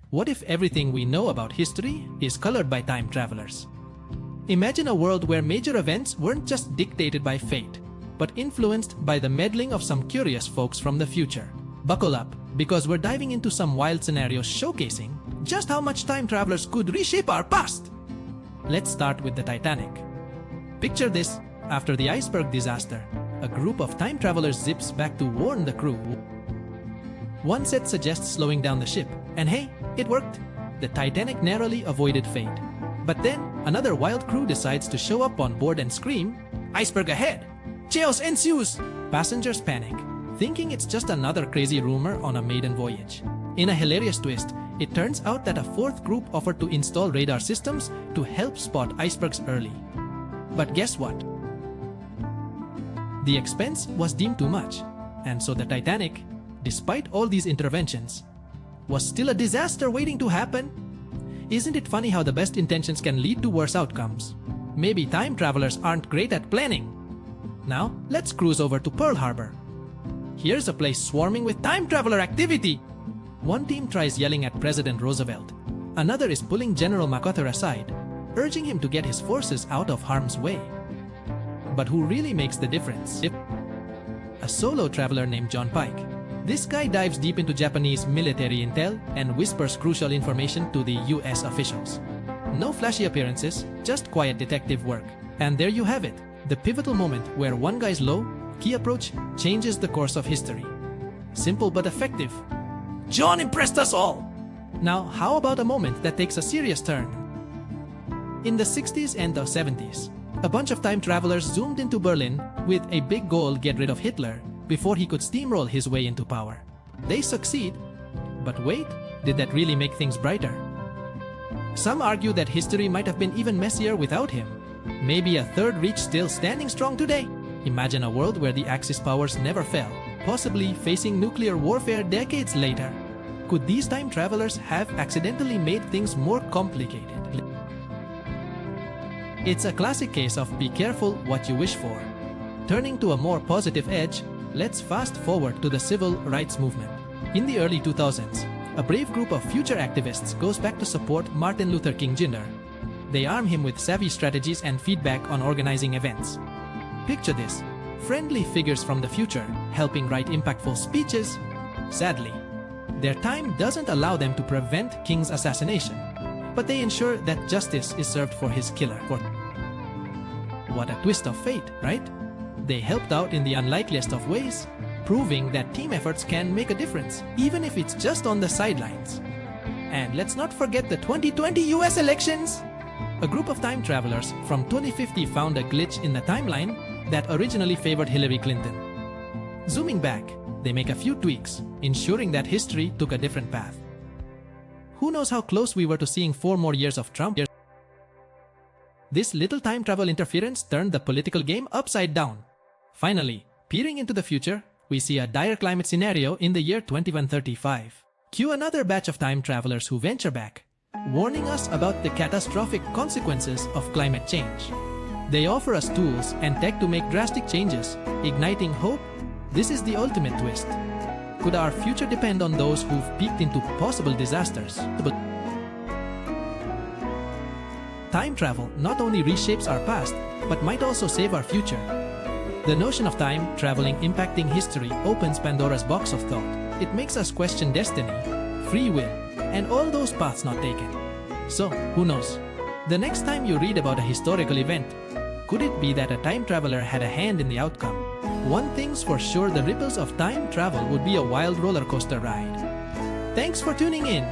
What if everything we know about history is colored by time travelers? Imagine a world where major events weren't just dictated by fate, but influenced by the meddling of some curious folks from the future. Buckle up, because we're diving into some wild scenarios showcasing just how much time travelers could reshape our past. Let's start with the Titanic. Picture this: after the iceberg disaster, a group of time travelers zips back to warn the crew. One set suggests slowing down the ship, and hey, it worked. The Titanic narrowly avoided fate. But then, another wild crew decides to show up on board and scream, "Iceberg ahead!" Chaos ensues! Passengers panic, thinking it's just another crazy rumor on a maiden voyage. In a hilarious twist, it turns out that a fourth group offered to install radar systems to help spot icebergs early. But guess what? The expense was deemed too much, and so the Titanic, despite all these interventions, was still a disaster waiting to happen. Isn't it funny how the best intentions can lead to worse outcomes? Maybe time travelers aren't great at planning. Now, let's cruise over to Pearl Harbor. Here's a place swarming with time traveler activity. One team tries yelling at President Roosevelt. Another is pulling General MacArthur aside, urging him to get his forces out of harm's way. But who really makes the difference? A solo traveler named John Pike. This guy dives deep into Japanese military intel and whispers crucial information to the US officials. No flashy appearances, just quiet detective work. And there you have it, the pivotal moment where one guy's low, key approach changes the course of history. Simple but effective. John impressed us all! Now, how about a moment that takes a serious turn? In the 60s and the 70s, a bunch of time travelers zoomed into Berlin with a big goal: get rid of Hitler before he could steamroll his way into power. They succeed, but wait, did that really make things brighter? Some argue that history might have been even messier without him. Maybe a Third Reich still standing strong today. Imagine a world where the Axis powers never fell, possibly facing nuclear warfare decades later. Could these time travelers have accidentally made things more complicated? It's a classic case of be careful what you wish for. Turning to a more positive edge, let's fast forward to the civil rights movement. In the early 2000s, a brave group of future activists goes back to support Martin Luther King Jr. They arm him with savvy strategies and feedback on organizing events. Picture this: friendly figures from the future helping write impactful speeches. Sadly, their time doesn't allow them to prevent King's assassination, but they ensure that justice is served for his killer. What a twist of fate, right? They helped out in the unlikeliest of ways, proving that team efforts can make a difference, even if it's just on the sidelines. And let's not forget the 2020 US elections! A group of time travelers from 2050 found a glitch in the timeline that originally favored Hillary Clinton. Zooming back, they make a few tweaks, ensuring that history took a different path. Who knows how close we were to seeing 4 more years of Trump? This little time travel interference turned the political game upside down. Finally, peering into the future, we see a dire climate scenario in the year 2135. Cue another batch of time travelers who venture back, warning us about the catastrophic consequences of climate change. They offer us tools and tech to make drastic changes, igniting hope. This is the ultimate twist. Could our future depend on those who've peeked into possible disasters? Time travel not only reshapes our past, but might also save our future. The notion of time traveling impacting history opens Pandora's box of thought. It makes us question destiny, free will, and all those paths not taken. So, who knows? The next time you read about a historical event, could it be that a time traveler had a hand in the outcome? One thing's for sure, the ripples of time travel would be a wild roller coaster ride. Thanks for tuning in.